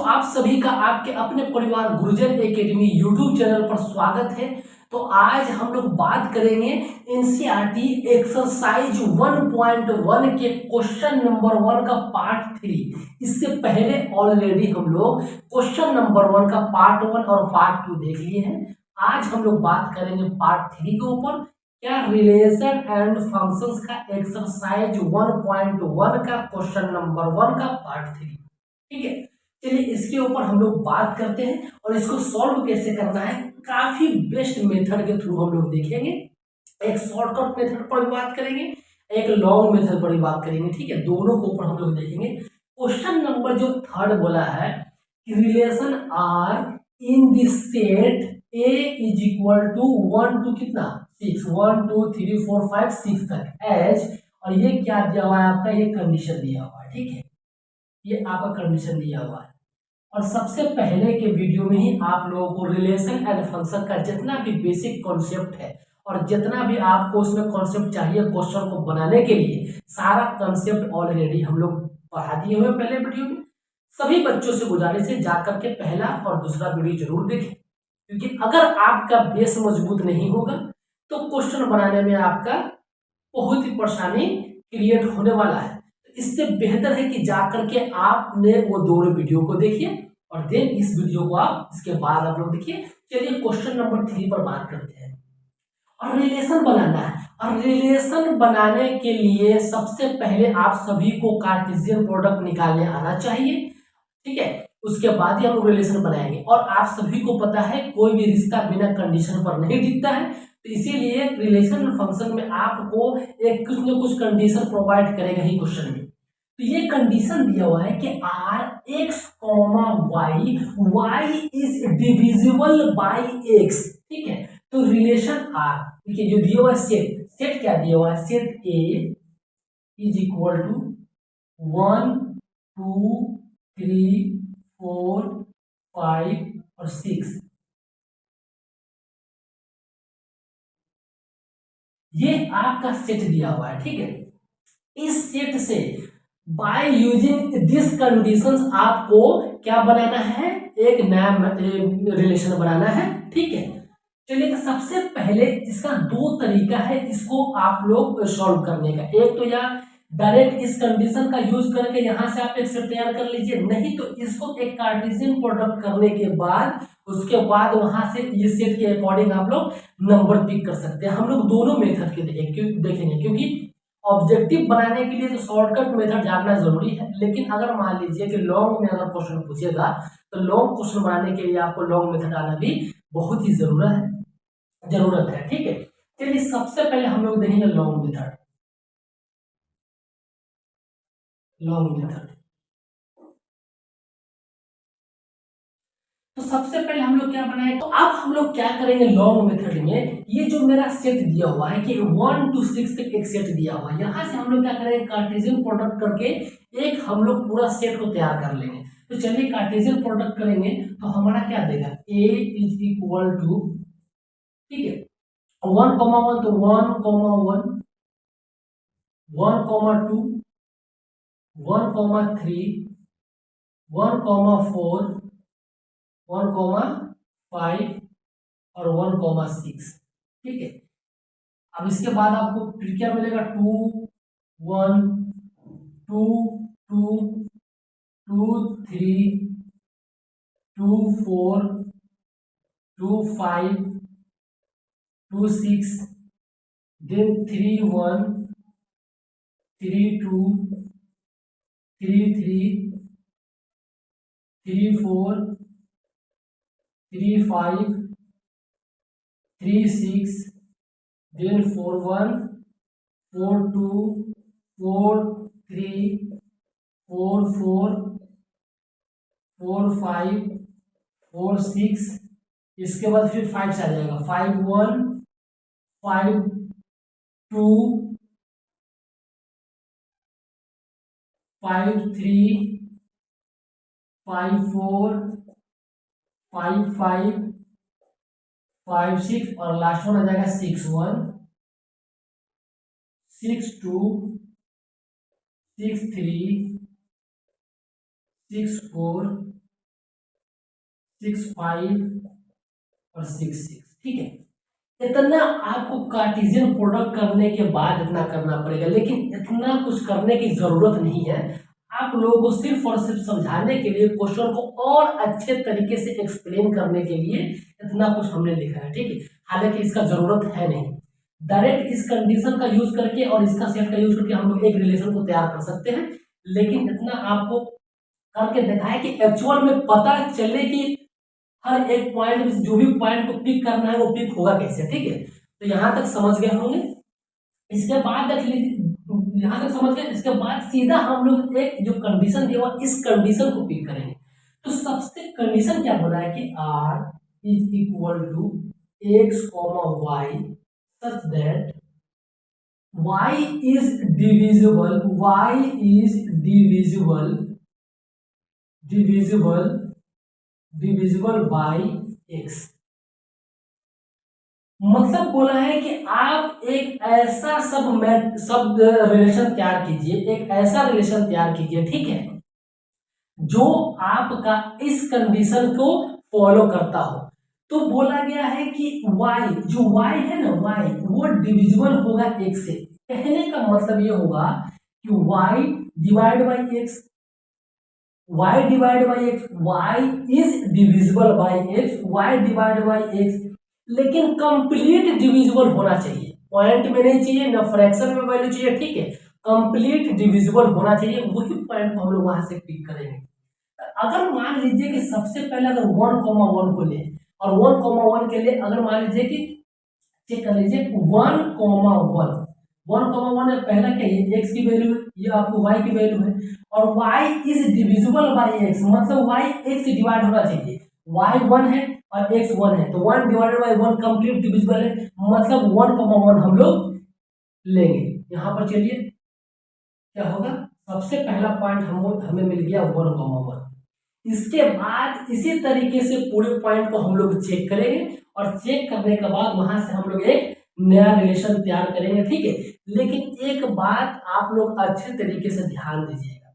आप सभी का आपके अपने परिवार गुरुजन एकेडमी यूट्यूब चैनल पर स्वागत है। तो आज हम लोग बात करेंगे एनसीईआरटी एक्सरसाइज 1.1 के क्वेश्चन नंबर 1 का पार्ट 3। इससे पहले ऑलरेडी हम लोग क्वेश्चन नंबर 1 का पार्ट 1 और पार्ट 2 देख लिए हैं। आज हम लोग बात करेंगे पार्ट 3 के ऊपर, क्या रिलेशन एंड फंक्शंस का एक्सरसाइज 1.1 का क्वेश्चन नंबर 1 का पार्ट 3। ठीक है, चलिए इसके ऊपर हम लोग बात करते हैं और इसको सॉल्व कैसे करना है काफी बेस्ट मेथड के थ्रू हम लोग देखेंगे। एक शॉर्टकट मेथड पर भी बात करेंगे, एक लॉन्ग मेथड पर भी बात करेंगे। ठीक है, दोनों के ऊपर हम लोग देखेंगे। क्वेश्चन नंबर जो थर्ड बोला है कि relation R in the set A is equal to 1 to कितना 6, 1 2 3 4 5 6 तक एज, और ये क्या दिया हुआ है आपका, ये कंडीशन दिया हुआ है। ठीक है, ये आपका कंडीशन दिया हुआ है। और सबसे पहले के वीडियो में ही आप लोगों को रिलेशन एंड फंक्शन का जितना भी बेसिक कॉन्सेप्ट है और जितना भी आपको उसमें कॉन्सेप्ट चाहिए क्वेश्चन को बनाने के लिए, सारा कॉन्सेप्ट ऑलरेडी हम लोग पढ़ा दिए हुए पहले वीडियो में। सभी बच्चों से गुजारिश है जाकर के पहला और दूसरा वीडियो जरूर देखें, क्योंकि अगर आपका बेस मजबूत नहीं होगा तो क्वेश्चन बनाने में आपका बहुत ही परेशानी क्रिएट होने वाला है। इससे बेहतर है कि जाकर के आपने वो दोनों वीडियो को देखिए और देन इस वीडियो को आप इसके बाद आप लोग देखिए। चलिए क्वेश्चन नंबर 3 पर बात करते हैं। और रिलेशन बनाना है, और रिलेशन बनाने के लिए सबसे पहले आप सभी को कार्टेशियन प्रोडक्ट निकालने आना चाहिए। ठीक है, उसके बाद ही हम लोग रिलेशन बनाएंगे। और आप सभी को पता है कोई भी रिश्ता बिना कंडीशन पर नहीं टिकता है, तो इसीलिए रिलेशन फंक्शन में आपको एक कुछ न कुछ कंडीशन प्रोवाइड करेगा ही क्वेश्चन में। तो ये कंडीशन दिया हुआ है कि R x comma y, y is divisible by x. ठीक है, तो रिलेशन आर, देखिए जो दिया हुआ है सेट, सेट क्या दिया हुआ है, set A is equal to 1 2 3 4 5 और 6। ये आपका सेट दिया हुआ है। ठीक है, इस सेट से बाय यूजिंग दिस कंडीशंस आपको क्या बनाना है, एक नया रिलेशन बनाना है। ठीक है, चलिए तो सबसे पहले इसका दो तरीका है इसको आप लोग सॉल्व करने का। एक तो या डायरेक्ट इस कंडीशन का यूज करके यहां से आप एक सेट तैयार कर लीजिए, नहीं तो इसको एक कार्टेशियन प्रोडक्ट करने के बाद उसके बाद वहां से ये सेट के अकॉर्डिंग आप लोग नंबर पिक कर सकते हैं। हम लोग दोनों मेथड के देखेंगे, क्योंकि ऑब्जेक्टिव बनाने के लिए तो शॉर्टकट मेथड जानना जरूरी है, लेकिन अगर मान लीजिए कि लॉन्ग में अगर क्वेश्चन पूछेगा तो लॉन्ग क्वेश्चन बनाने के लिए आपको लॉन्ग मेथड आना भी बहुत ही जरूरत है। ठीक है, चलिए सबसे पहले हम लोग देखेंगे लॉन्ग मेथड। तो सबसे पहले हम लोग क्या बनाए, तो अब हम लोग क्या करेंगे लॉन्ग मेथड में, ये जो मेरा सेट दिया हुआ है कि 1 to 6 तक एक सेट दिया हुआ है, यहां से हम लोग क्या करेंगे कार्टेशियन प्रोडक्ट करके एक हम लोग पूरा सेट को तैयार कर लेंगे। तो चलिए कार्टेशियन प्रोडक्ट करेंगे तो हमारा क्या देगा, a इज इक्वल टू, ठीक है 1,1 तो 1,1 1,2 1,3 1,4 1,5 और 1,6। ठीक है, अब इसके बाद आपको फिर क्या मिलेगा, 2 1 2 2 2 3 2 4 2 5 2 6, then 3 1 3 2 3 3 3 4 3 5 3 6, then 4 1 4 2 4 3 4 4 4 5 4 6, इसके बाद फिर 5 से आ जाएगा, 5 1 5 2 5 3 5 4 5 5 5 6 और लास्ट वन आ जाएगा 6 1 6 2 6 3 6 4 6 5 और 6 6, ठीक है। इतना आपको कार्टेशियन प्रोडक्ट करने के बाद इतना करना पड़ेगा, लेकिन इतना कुछ करने की जरूरत नहीं है। आप लोगों को सिर्फ और सिर्फ समझाने के लिए, क्वेश्चन को और अच्छे तरीके से एक्सप्लेन करने के लिए इतना कुछ हमने लिखा है, ठीक है। हालांकि इसका जरूरत है नहीं। डायरेक्ट इस कंडीशन का यूज करके और इसका सेट का यूज करके हम लोग एक रिलेशन को तैयार कर सकते हैं, लेकिन इतना आपको करके दिखाए कि एक्चुअल में पता चले कि हर एक पॉइंट में जो भी पॉइंट को पिक करना है वो पिक होगा कैसे, ठीक है। तो यहां तक समझ गए होंगे। इसके बाद देख लीजिए, यहां तक समझ गए। इसके बाद सीधा हम लोग एक जो कंडीशन दिया हुआ इस कंडीशन को पिक करेंगे। तो सबसे कंडीशन क्या बोला है कि r is equal to x, y such that y is divisible, divisible by x। मतलब बोला है कि आप एक ऐसा सब रिलेशन तैयार कीजिए, एक ऐसा रिलेशन तैयार कीजिए, ठीक है, जो आपका इस कंडीशन को फॉलो करता हो। तो बोला गया है कि y, जो y है ना, y वो डिविजिबल होगा x से। कहने का मतलब ये होगा कि y divide by x, y divide by x, y is divisible by x, y divide by x, लेकिन कंप्लीट डिविजिबल होना चाहिए। पॉइंट में नहीं चाहिए, ना फ्रैक्शन में वैल्यू चाहिए, ठीक है। कंप्लीट डिविजिबल होना चाहिए, वही पॉइंट को हम लोग वहां से पिक करेंगे। अगर मान लीजिए कि सबसे पहले अगर 1,1 को ले, और 1,1 के लिए अगर मान लीजिए कि चेक कर लीजिए 1,1, 1,1 में पहला क्या है, x की वैल्यू है, ये आपको y की वैल्यू है, और y is divisible by x, मतलब y x से डिवाइड होना चाहिए। y 1 है और x 1 है, तो 1 डिवाइडेड बाय 1 कंप्लीट डिविजिबल है, मतलब 1,1 हम लोग लेंगे। यहां पर चलिए क्या होगा, सबसे पहला पॉइंट हमें मिल गया 1,1। इसके बाद इसी तरीके से पूरे पॉइंट को हम लोग चेक करेंगे, और चेक करने के बाद वहां से हम लोग एक नया रिलेशन तैयार करेंगे, ठीक है। लेकिन एक बात आप लोग अच्छे तरीके से ध्यान दीजिएगा,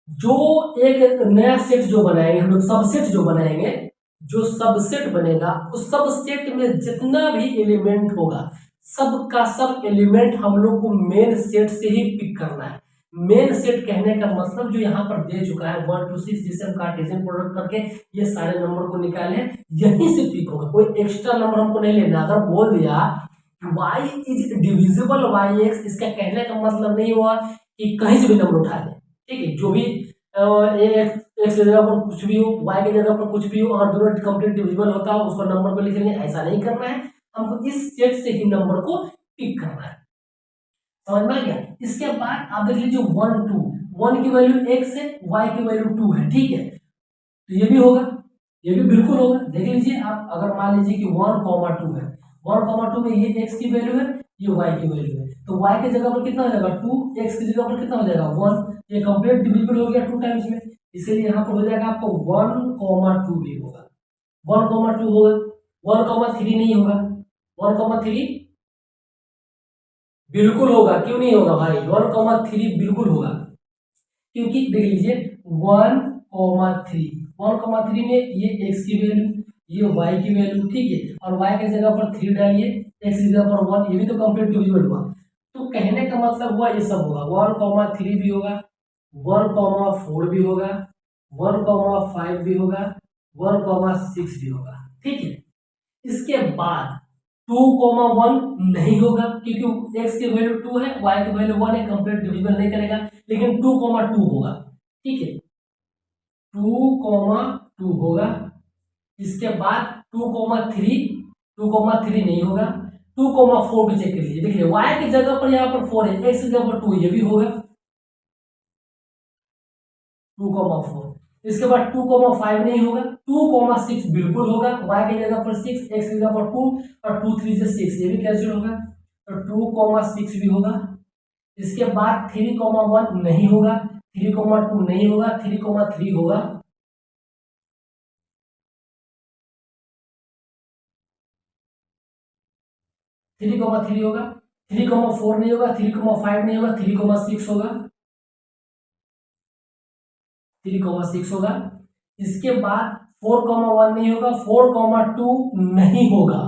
जो एक नया सेट जो बनाएंगे हम लोग, सबसेट जो बनाएंगे, जो सबसेट बनेगा उस सबसेट में जितना भी एलिमेंट होगा सब का सब एलिमेंट हम लोग को मेन सेट से ही पिक करना है। मेन सेट कहने का मतलब जो यहाँ पर दे चुका है 1 2 6, जिसे हम कार्टेशियन प्रोडक्ट करके ये सारे नंबर को निकाले, यहीं से पिक होगा, कोई एक्स्ट्रा नंबर हमको नहीं लेना। अगर बोल दिया y is divisible by x, इसका कहने का मतलब नहीं हुआ कि कहीं से भी नंबर उठा ले, ठीक है। जो भी x की जगह पर कुछ भी हो, y की जगह पर कुछ भी हो, और दोनों कंप्लीट डिविजिबल होता हो उसको नंबर को लिखेंगे, ऐसा नहीं करना है। हमको इस सेट से ही नंबर को पिक करना है, समझ में आ गया। इसके बाद आप देख लीजिए 1 2, 1 की वैल्यू x है, y की वैल्यू 2 है, ठीक है। तो ये भी होगा, ये भी बिल्कुल होगा। देख लीजिए आप, अगर मान लीजिए कि 1,2 है, 1,2 में ये x की वैल्यू है, ये y की वैल्यू है, तो y की जगह पर कितना हो जाएगा 2, x की जगह पर कितना हो जाएगा 1, ये कंप्लीट डिविजिबल हो गया 2 टाइम्स में, इसलिए यहाँ पर हो जाएगा आपको 1,2 भी होगा, 1,2 होगा, 1,3 नहीं होगा, 1,3 बिल्कुल होगा। क्यों नहीं होगा भाई, 1,3 बिल्कुल होगा, क्योंकि देख लीजिए 1,3, 1,3 में ये x की वैल्यू, ये y की वैल्यू, ठीक है, और y की जगह पर 3 डालिए, x की जगह पर 1, ये भी तो कंप्लीट डिविजिबल हुआ। तो कहने का मतलब हुआ ये सब होगा, 1,3 भी होगा, 1,4 भी होगा, 1,5 भी होगा, 1,6 भी होगा, ठीक है। इसके बाद 2,1 नहीं होगा, क्योंकि x की वैल्यू 2 है, y की वैल्यू 1 है, कंप्लीट डिविजिबल नहीं करेगा, लेकिन 2,2 होगा, ठीक है, 2,2 होगा। इसके बाद 2,3 नहीं होगा, 2,4 भी चेक कर लीजिए, देखिए y की जगह पर यहाँ पर 4 है, x की जगह पर 2, ये भी होगा 2,4। इसके बाद 2,5 नहीं होगा, 2,6 बिल्कुल होगा, y की जगह पर 6, x की जगह पर 2, और 2 3 से 6, ये भी कैंसिल होगा, तो 2,6 भी होगा। इसके बाद 3,1 नहीं होगा, 3,2 नहीं होगा, 3,3 होगा, 3,3 होगा, 3,4 नहीं होगा, 3,5 नहीं होगा, 3,6 होगा, 3,6 होगा। इसके बाद 4,1 नहीं होगा, 4,2 नहीं होगा,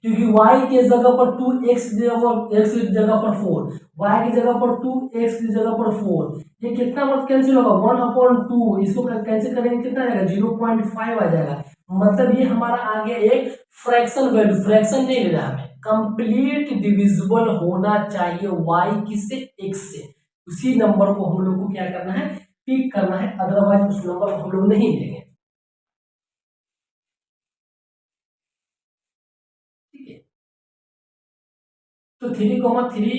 क्योंकि y के जगह पर 2, x की जगह पर 4, y की जगह पर 2, x की जगह पर 4, ये कितना मतलब कैंसिल होगा 1/2, इसको कैंसिल करेंगे कितना आ जाएगा 0.5 आ जाएगा। मतलब ये हमारा आ गया एक फ्रैक्शन वैल्यू, फ्रैक्शन नहीं लेना हमें, कंप्लीट डिविजिबल होना चाहिए y किससे, x से। उसी नंबर को हम लोग को क्या करना है, पिक करना है, अदरवाइज उस नंबर को हम लोग नहीं लेंगे। ठीक है, तो 3,3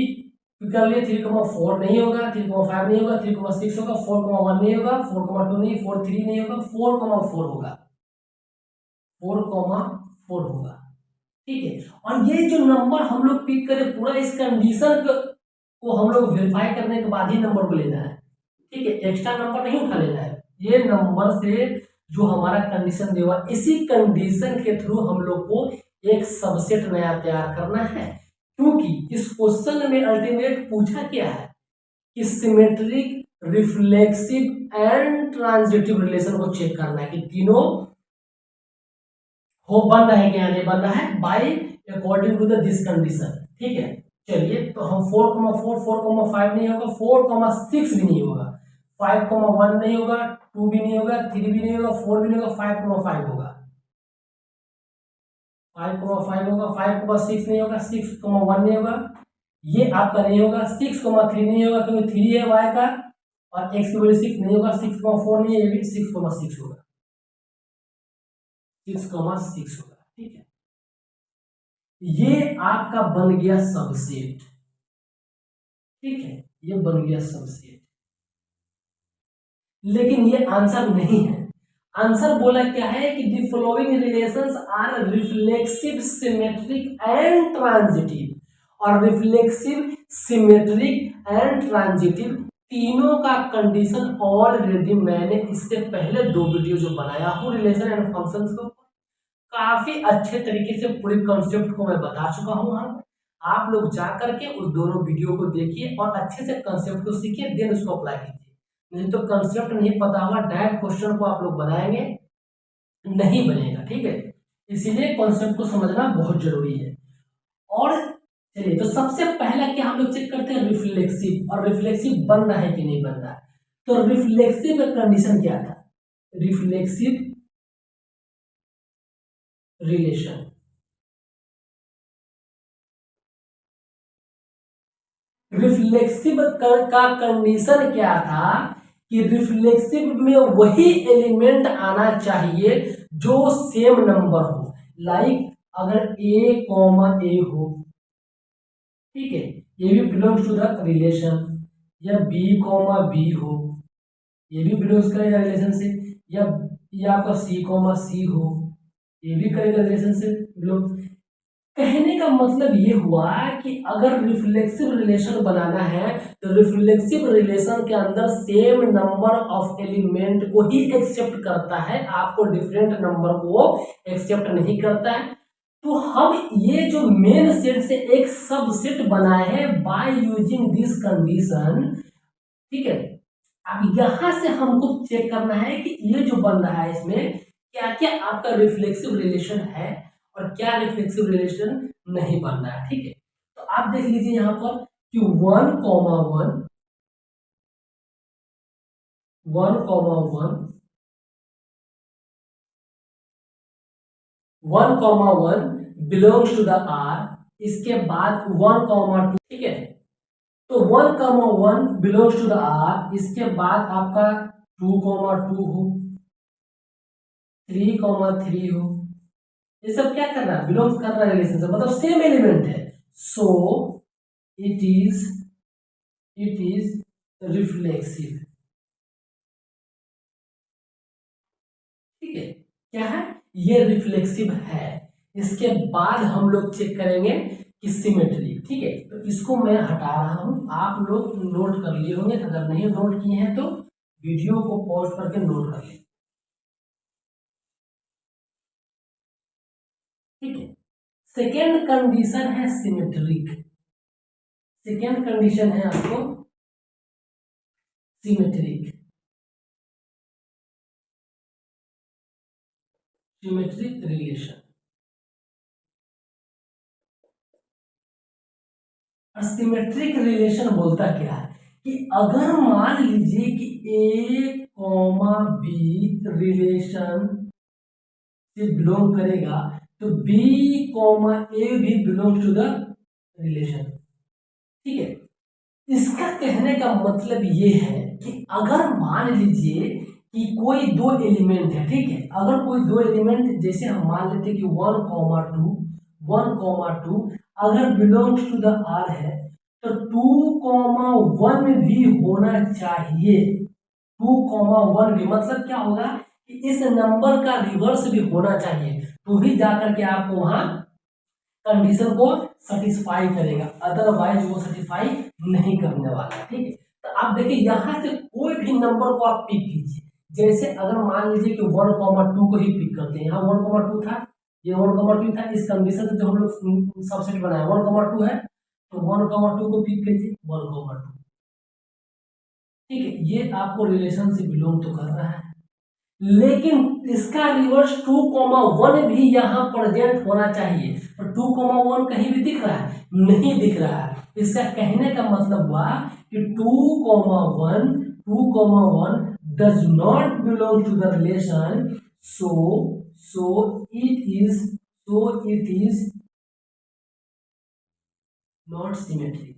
कर लिए, 3,4 नहीं होगा, 3,5 नहीं होगा, 3,6 होगा, 4,1 नहीं होगा, 4,2 नहीं, 4,3 नहीं होगा, 4,4 होगा, 4,4 होगा। ठीक है, और ये जो नंबर हम लोग पिक करें पूरा इस कंडीशन को हम लोग वेरीफाई करने के बाद ही नंबर को लेना है। ठीक है, एक्स्ट्रा नंबर नहीं उठा लेना है, ये नंबर से जो हमारा कंडीशन देगा इसी कंडीशन के थ्रू हम लोग को एक सबसेट नया तैयार करना है। क्योंकि इस क्वेश्चन में अल्टीमेट पूछा क्या है कि symmetric, reflexive and transitive relation को चेक करना है कि तीनों हो बन रहा है कि नहीं बन रहा है by according to the this condition. ठीक है, चलिए तो हम 4,4, 4,5 नहीं होगा, 4,6 भी नहीं होगा, 5,1 नहीं होगा, 2 भी नहीं होगा, 3 भी नहीं होगा, 4 भी नहीं होगा, 5,5 होगा, 5,5 होगा, 5,6 नहीं होगा, 6,1 नहीं होगा, ये आपका नहीं होगा, 6,3 नहीं होगा क्योंकि 3 है y का, और x की वैल्यू 6 नहीं होगा, 6,4 नहीं है, ये भी 6,6 होगा, 6,6 होगा। ठीक है, ये आपका बन गया सबसेट। ठीक है, ये बन गया सबसेट, लेकिन ये आंसर नहीं है। आंसर बोला क्या है कि the following relations are reflexive, symmetric and transitive. और रिफ्लेक्सिव, सिमेट्रिक एंड ट्रांजिटिव तीनों का कंडीशन ऑलरेडी मैंने इससे पहले 2 वीडियो जो बनाया हूं रिलेशन एंड फंक्शंस को, काफी अच्छे तरीके से पूरे कॉन्सेप्ट को मैं बता चुका हूं। हम आप लोग जा करके उस दोनों वीडियो को देखिए और अच्छे से कॉन्सेप्ट को सीखिए, देन उसको अप्लाई कीजिए। नहीं तो कंसेप्ट नहीं पता होगा, डायरेक्ट क्वेश्चन को आप लोग बनाएंगे, नहीं बनेगा। ठीक है, इसीलिए कॉन्सेप्ट को समझना बहुत जरूरी है। और चलिए, तो सबसे पहला क्या हम लोग चेक करते हैं, रिफ्लेक्सिव, और रिफ्लेक्सिव बन रहा है कि नहीं बन रहा है। तो रिफ्लेक्सिव का कंडीशन क्या था, रिफ्लेक्सिव रिलेशन, रिफ्लेक्सिव का कंडीशन क्या था कि रिफ्लेक्सिव में वही एलिमेंट आना चाहिए जो सेम नंबर हो, लाइक अगर a कॉमा ए हो, ठीक है, ये भी बिलोंग्स टू द रिलेशन, या b कॉमा बी हो, ये भी बिलोंग्स करेगा रिलेशन से, या आपका c कॉमा सी हो, ये भी करेगा रिलेशन से बिलोंग। कहने का मतलब ये हुआ कि अगर रिफ्लेक्सिव रिलेशन बनाना है तो रिफ्लेक्सिव रिलेशन के अंदर सेम नंबर ऑफ एलिमेंट को ही एक्सेप्ट करता है, आपको डिफरेंट नंबर को एक्सेप्ट नहीं करता है। तो हम ये जो मेन सेट से एक सबसेट बनाए हैं बाय यूजिंग दिस कंडीशन। ठीक है, अब यहां से हमको चेक करना है कि ये जो बन रहा है इसमें क्या क्या आपका रिफ्लेक्सिव रिलेशन है और क्या रिफ्लेक्सिव रिलेशन नहीं बन रहा है। ठीक है, तो आप देख लीजिए यहां पर कि 1,1 1,1 1,1 बिलोंग्स टू द आर, इसके बाद 1,2, ठीक है, तो 1,1 बिलोंग्स टू द आर, इसके बाद आपका 2,2 हो, 3,3 हो, ये सब क्या कर रहा है, बिलोंग कर रहा है रिलेशन से, मतलब सेम एलिमेंट है, सो इट इज रिफ्लेक्सिव। ठीक है, क्या है, ये रिफ्लेक्सिव है। इसके बाद हम लोग चेक करेंगे कि सिमेट्री। ठीक है, तो इसको मैं हटा रहा हूं, आप लोग नोट कर लिए होंगे, अगर नहीं नोट किए हैं तो वीडियो को पॉज करके नोट कर लें। ठीक है, सेकेंड कंडीशन है सिमेट्रिक, सेकेंड कंडीशन है आपको सिमेट्रिक। Symmetric relation. और सिमेट्रिक रिलेशन बोलता क्या है कि अगर मान लीजिए कि ए कॉमा बी रिलेशन से बिलोंग करेगा तो बी कॉमा ए भी बिलोंग टू द रिलेशन। ठीक है, इसका कहने का मतलब ये है कि अगर मान लीजिए कि कोई दो एलिमेंट है, ठीक है, अगर कोई दो एलिमेंट जैसे हम मान लेते हैं कि 1,2 अगर बिलोंग्स टू द आर है तो 2,1 भी होना चाहिए। 2,1 भी मतलब क्या होगा कि इस नंबर का रिवर्स भी होना चाहिए, तो ही जाकर के आपको वहां कंडीशन को सेटिस्फाई करेगा, अदरवाइज वो सेटिस्फाई नहीं करने वाला। ठीक है, तो आप देखिए यहां से कोई भी नंबर को आप पिक कीजिए। जैसे अगर मान लीजिए कि 1,2 को ही पिक करते हैं, यहाँ 1,2 था, ये 1,2 था, इस कंडीशन से जो हम लोग सबसेट बनाया 1,2 है, तो 1,2 को पिक कीजिए 1,2। ठीक है, ये आपको रिलेशन से बिलोंग तो कर रहा है, लेकिन इसका रिवर्स 2,1 भी यहाँ प्रेजेंट होना चाहिए। और 2,1 कहीं भी दिख रहा है? नहीं दिख रहा है। इसका कहने का मतलब हुआ कि 2,1 does not belong to the relation, so it is not symmetric।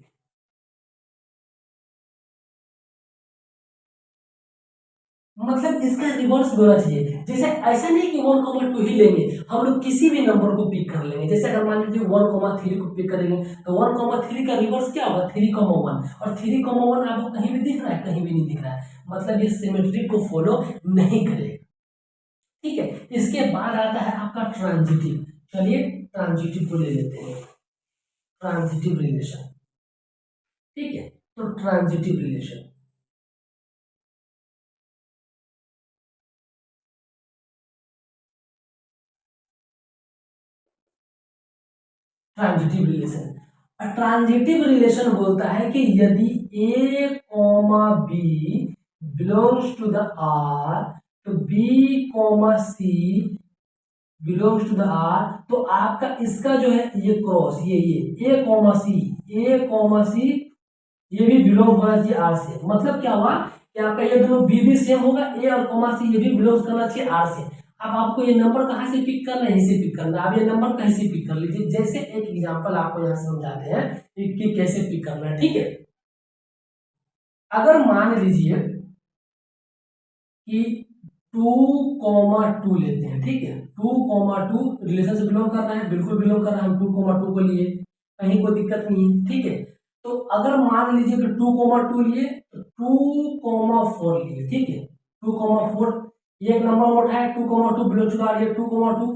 मतलब इसका रिवर्स होना चाहिए। जैसे ऐसा नहीं कि 1,2 ही लेंगे, हम लोग किसी भी नंबर को पिक कर लेंगे। जैसे अगर मान लीजिए 1,3 को पिक करेंगे तो 1,3 का रिवर्स क्या होगा 3,1, और 3,1 आपको कहीं भी दिख रहा है? कहीं भी नहीं दिख रहा है, मतलब ये सिमेट्रिक को फॉलो नहीं करेगा। ठीक है, इसके बाद आता है आपका ट्रांजिटिव। चलिए ट्रांजिटिव को ले लेते हैं, ट्रांजिटिव रिलेशन। ठीक है, तो transitive relation, transitive relation. Transitive relation बोलता है कि यदि A comma B belongs to the R तो B comma C belongs to the R, तो आपका इसका जो है ये क्रॉस ये ए कॉमा सी ये भी बिलोंग होना चाहिए आर से। मतलब क्या हुआ कि आपका ये दोनों बी भी सेम होगा, ए और कॉमा सी ये भी बिलोंग करना चाहिए आर से। अब आपको ये नंबर कहाँ से पिक करना है? यहीं से पिक करना है। आप ये नंबर कहीं से पिक कर लीजिए। जैसे एक एग्जांपल आपको यहाँ समझाते हैं कि कैसे पिक करना है। ठीक है, अगर मान लीजिए कि 2,2 लेते हैं, ठीक है, 2,2 रिलेशन से बिलोंग कर रहा है, बिल्कुल बिलोंग कर रहा है, हम 2,2 को लिए, कहीं कोई दिक्कत नहीं है। ठीक है, तो अगर मान लीजिए कि 2,2 लिए तो 2,4 लिए। ठीक है, 2,4 ये एक नंबर और उठाया, 2,2 बिलोंग टू आर, ये 2,2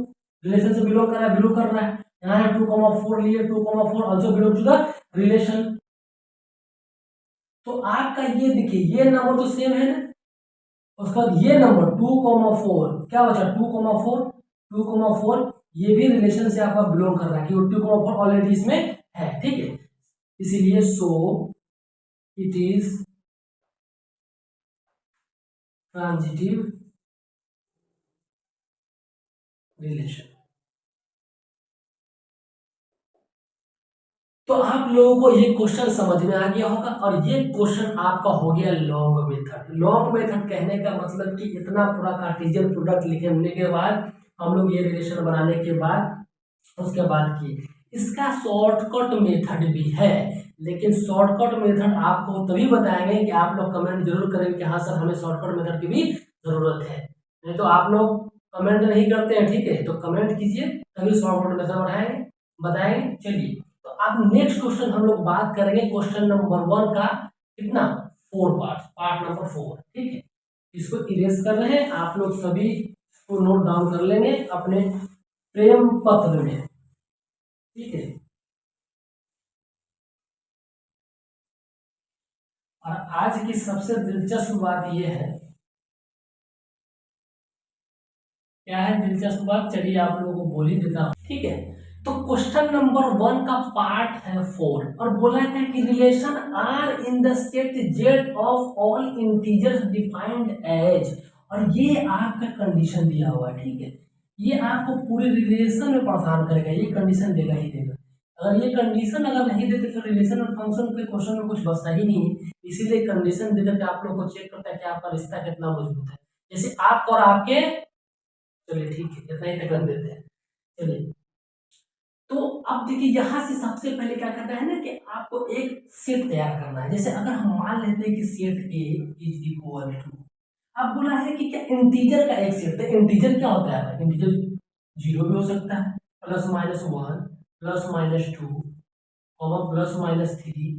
रिलेशन से बिलोंग कर रहा है, बिलोंग कर रहा है। यहाँ है 2,4 लिए, 2,4 also belong to the relation. तो आपका ये देखिए ये नंबर तो सेम है ना, उसके बाद ये नंबर 2,4 क्या बचा 2,4 ये भी रिलेशन से आपका बिलोंग कर रहा है कि 2,4 ऑलरेडी इसमें है। ठीक है, इसीलिए so it is transitive relation. तो आप लोगों को ये क्वेश्चन समझ में आ गया होगा, और ये क्वेश्चन आपका हो गया लॉन्ग मेथड। लॉन्ग मेथड कहने का मतलब कि इतना पूरा कार्टेशियन प्रोडक्ट लिखने के बाद हम लोग ये रिलेशन बनाने के बाद उसके बाद की इसका शॉर्टकट मेथड भी है, लेकिन शॉर्टकट मेथड आपको तभी बताएंगे कि आप लोग कमेंट जरूर करेंगे कि हाँ सर हमें शॉर्टकट मेथड की भी जरूरत है। नहीं तो आप लोग कमेंट नहीं करते हैं, ठीक है, तो कमेंट कीजिए तभी शॉर्टकट मेथड बताएंगे बताएंगे। चलिए, तो अब नेक्स्ट क्वेश्चन हम लोग बात करेंगे क्वेश्चन नंबर 1 का, कितना 4 पार्ट नंबर 4। ठीक है, इसको इरेज कर रहे हैं, आप लोग सभी इसको नोट डाउन कर लेंगे अपने प्रेम पत्र में। ठीक है, और आज की सबसे दिलचस्प बात यह है, क्या है दिलचस्प बात, चलिए आप लोगों को बोल ही देता हूं। ठीक है, तो क्वेश्चन नंबर 1 का पार्ट है 4, और बोला था कि relation R in the set Z of all integers defined as, और ये आपका कंडीशन दिया हुआ है। ठीक है, ये आपको पूरे रिलेशन में परेशान करेगा, ये कंडीशन देगा ही देगा। अगर ये कंडीशन अगर नहीं देते तो रिलेशन और फंक्शन के क्वेश्चन में कुछ बचता ही नहीं है। इसीलिए कंडीशन देकर के आप लोग को चेक करता है कि आपका रिश्ता कितना मजबूत है। जैसे आप और आपके, चलिए ठीक है इतना ही तक रख देते हैं। चलिए तो अब देखिए यहाँ से सबसे पहले क्या करना है ना कि आपको एक सेट तैयार करना है। जैसे अगर हम मान लेते हैं कि set A is equal to, अब बोला है कि क्या इंटीजर का एक सेट है। इंटीजर क्या होता है? इंटीजर जीरो भी हो सकता है, plus minus one, plus minus two, comma plus minus three,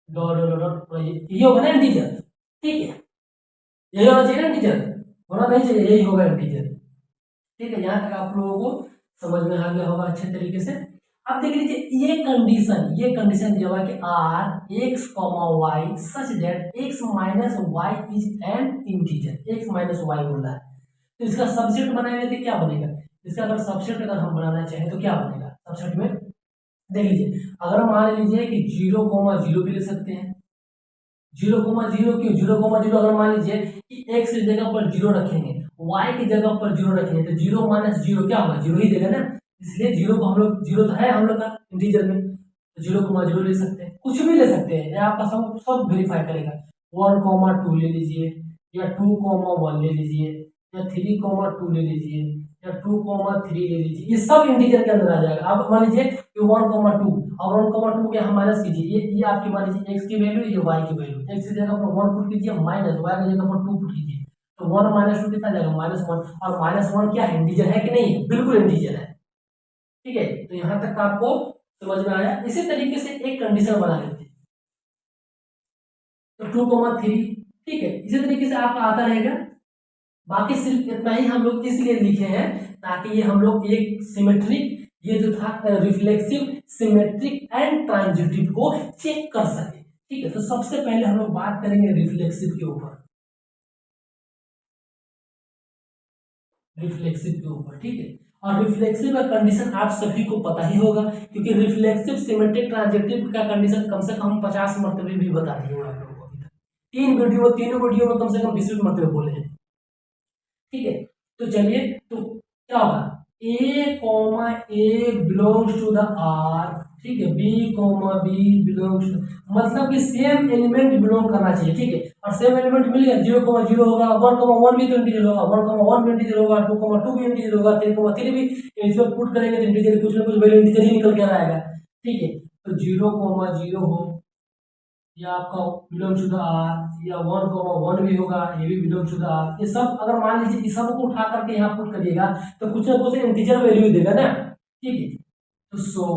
dot dot dot, ये होगा ना इंटीजर। ठीक है, यही होना चाहिए ना इंटीजर, होना नहीं चाहिए, यही होगा इंटीजर। ठीक है, यहाँ तक आप लोगों को समझ में आ गया होगा अच्छे तरीके से। अब देख लीजिए ये कंडीशन दिया हुआ है कि R x comma y such that x minus y is an integer, x minus y बोल रहा है। तो इसका सबसेट बनाएंगे तो क्या बनेगा? इसका अगर सबसेट अगर हम बनाना चाहें तो क्या बनेगा सबसेट में? देख लीजिए, अगर मान लीजिए कि जीरो कोमा जीरो भी ले सकते हैं। जीरो कोमा जीरो क्यों? जीरो कोमा जीरो अगर मान लीजिए कि एक्स की जगह पर जीरो रखेंगे, वाई की जगह पर जीरो रखेंगे, तो जीरो माइनस जीरो क्या होगा? जीरो ही देगा ना। इसलिए जीरो को हम लोग, जीरो तो है हम लोग का इंटीजर में, तो जीरो कोमा जीरो ले सकते हैं, कुछ भी ले सकते हैं, या आपका सब सब वेरीफाई करेगा। वन कोमा टू ले लीजिए, या टू कोमा वन ले लीजिए, या थ्री कोमा टू ले लीजिए, या टू कोमा थ्री ले लीजिए, ये सब इंटीजर के अंदर आ जाएगा। अब मान लीजिए कि वन कोमा टू, और वन कोमा टू के हम माइनस कीजिए, ये आपकी मान लीजिए एक्स की वैल्यू, ये वाई की वैल्यू, एक्स की जगह पर वन पुट कीजिए, माइनस वाई की जगह पर टू पुट कीजिए, तो वन माइनस टू कितना जाएगा? Minus one. और माइनस वन क्या है? इंटीजर है कि नहीं है? बिल्कुल इंटीजर है। ठीक है, तो यहाँ तक आपको समझ में आया। इसी तरीके से एक कंडीशन बना लेते हैं, तो टू कोमा थ्री। ठीक है, इसी तरीके से आपका आता रहेगा। बाकी सिर्फ इतना ही हम लोग इसलिए लिखे हैं ताकि ये हम लोग एक सिमेट्रिक, ये जो था रिफ्लेक्सिव, सिमेट्रिक एंड ट्रांजिटिव को चेक कर सके। ठीक है, तो सबसे पहले हम लोग बात करेंगे रिफ्लेक्सिव के ऊपर, रिफ्लेक्सिव के ऊपर। ठीक है, और रिफ्लेक्सिव का कंडीशन आप सभी को पता ही होगा, क्योंकि रिफ्लेक्सिव, सिमेट्रिक, ट्रांजिटिव का कंडीशन कम से कम 50 मरतबे भी बता दिए होंगे आप लोगों को अभी तक। तीनों वीडियो में कम से कम 20 मरतबे बोले हैं। ठीक है, तो चलिए, तो क्या होगा? A comma A belongs to the R, ठीक है, B comma B belongs to, मतलब कि सेम एलिमेंट बिलोंग करना चाहिए। ठीक है, और सेम एलिमेंट मिल गया, जीरो कॉमा जीरो होगा, वन कॉमा वन भी तो इंटीजर होगा, वन कॉमा वन भी इंटीजर होगा, टू कॉमा टू भी इंटीजर होगा, थ्री कॉमा थ्री भी, इसमें पुट करेंगे तो इंटीजर कुछ ना कुछ वैल्यू इंटीजर ही निकल के आएगा। ठीक है, तो जीरो कॉमा जीरो हो, या आपका बिलोंग्स टू द आर, या वन कॉमा वन भी होगा, ये भी बिलोंग्स टू द आर। ये सब अगर मान लीजिए इस सब को उठा करके यहाँ पुट करिएगा तो कुछ ना कुछ इंटीजर वैल्यू देगा ना। ठीक है, तो so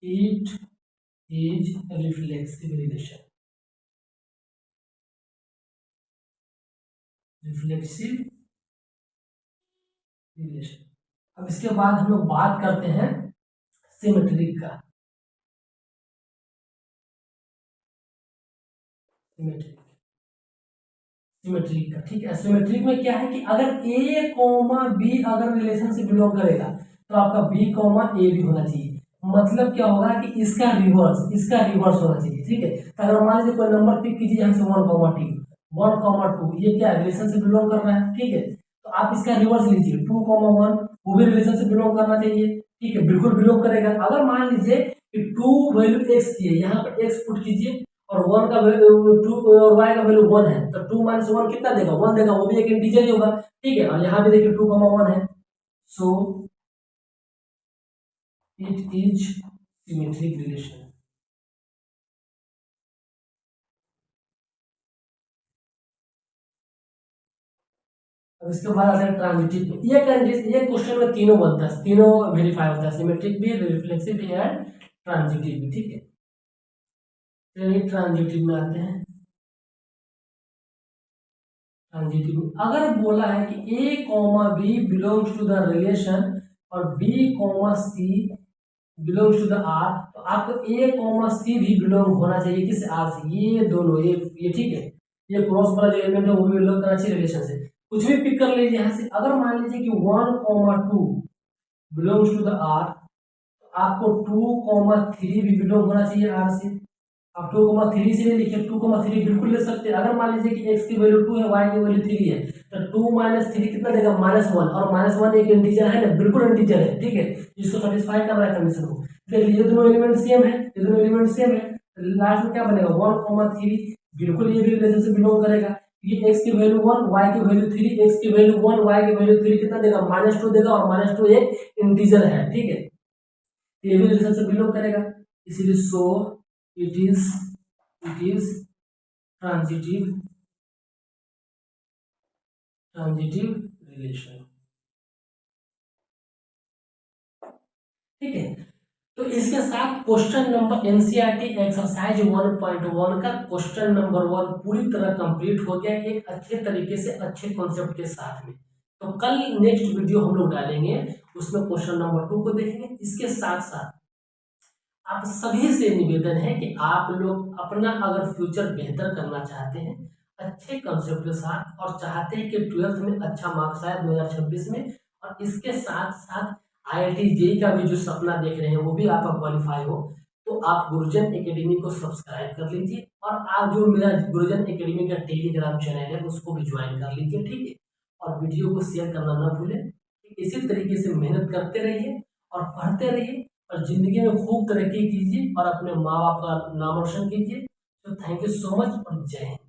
it is reflexive relation, reflexive relation. अब इसके बाद हम लोग बात करते हैं सिमेट्रिक का, सिमेट्रिक, सिमेट्रिक का। ठीक है, सिमेट्रिक में क्या है कि अगर ए कॉमा बी अगर रिलेशन से बिलोंग करेगा तो आपका बी कॉमा ए भी होना चाहिए। मतलब क्या होगा कि इसका रिवर्स होना चाहिए। ठीक है, तो अगर मान लीजिए कोई नंबर पिक कीजिए यहाँ से one comma to, one comma to, ये क्या रिलेशन से बिलोंग कर रहा है। ठीक है, तो आप इसका रिवर्स लीजिए, टू कॉमा वन, वो भी रिलेशन से बिलोंग करना चाहिए। ठीक है, बिल्कुल बिलोंग करेगा। अगर मान लीजिए कि टू वैल्यू एक्स की है, यहाँ पर एक्स पुट कीजिए, और वन का वैल्यू टू, और वाई का वैल्यू वन है, तो टू माइनस वन कितना देगा? वन देगा, वो भी एक इंटीजर ही होगा। ठीक है, और यहाँ भी देखिए टू कॉमा वन है, so it is symmetric relation. अब इसके बाद आता है ट्रांजिटिव में। ये क्वेश्चन में तीनों बनता है, तीनों वेरीफाई होता है, सिमेट्रिक भी, रिफ्लेक्सिव भी एंड ट्रांजिटिव भी। ठीक है, चलिए ट्रांजिटिव में आते हैं। ट्रांजिटिव में अगर बोला है कि A comma B belongs to the relation और B comma C belongs to the R, तो आपको ए कॉमा सी भी बिलोंग होना चाहिए किस? आर से। ये दोनों, ये ठीक है, ये क्रॉस वाला जो एलिमेंट है वो भी बिलोंग करना चाहिए रिलेशन से। कुछ भी पिक कर लीजिए यहाँ से। अगर मान लीजिए कि one comma two belongs to the R, तो आपको टू कॉमा थ्री भी बिलोंग होना चाहिए आर से। आप 2,3 से भी लिखिए, 2,3 बिल्कुल ले सकते हैं। अगर मान लीजिए कि x की वैल्यू 2 है, y की वैल्यू 3 है, तो 2 - 3 कितना देगा, -1, और -1 एक इंटीजर है ना, बिल्कुल इंटीजर है, ठीक है, जिसको सेटिस्फाई कर रहा है कंडीशन को। देख लीजिए दोनों एलिमेंट सेम है, ये दोनों एलिमेंट सेम है, लास्ट में क्या बनेगा 1,3, बिल्कुल ये भी रिलेशन से बिलोंग करेगा। ये x की वैल्यू 1, y की वैल्यू 3, x की वैल्यू 1, y की वैल्यू 3 कितना देगा, -2 देगा, और -2 एक इंटीजर है, ठीक है, ये भी रिलेशन से बिलोंग करेगा। इसीलिए so it is transitive relation, ठीक है। तो इसके साथ क्वेश्चन नंबर एनसीईआरटी एक्सरसाइज 1.1 का क्वेश्चन नंबर 1 पूरी तरह कंप्लीट हो गया, एक अच्छे तरीके से अच्छे कॉन्सेप्ट के साथ में। तो कल नेक्स्ट वीडियो हम लोग डालेंगे, उसमें क्वेश्चन नंबर 2 को देखेंगे। इसके साथ साथ आप सभी से निवेदन है कि आप लोग अपना अगर फ्यूचर बेहतर करना चाहते हैं अच्छे कंसेप्ट के साथ, और चाहते हैं कि 12th में अच्छा मार्क्स आए 2026 में, और इसके साथ साथ IIT जेईई का भी जो सपना देख रहे हैं वो भी आपका क्वालिफाई हो, तो आप गुरुजन एकेडमी को सब्सक्राइब कर लीजिए, और आप जो मेरा गुरुजन एकेडमी का टेलीग्राम चैनल है उसको भी ज्वाइन कर लीजिए, ठीक है। और वीडियो को शेयर करना ना भूलें। इसी तरीके से मेहनत करते रहिए और पढ़ते रहिए, और जिंदगी में खूब तरक्की कीजिए और अपने माँ बाप का नाम रोशन कीजिए। तो थैंक यू सो मच और जय हिंद।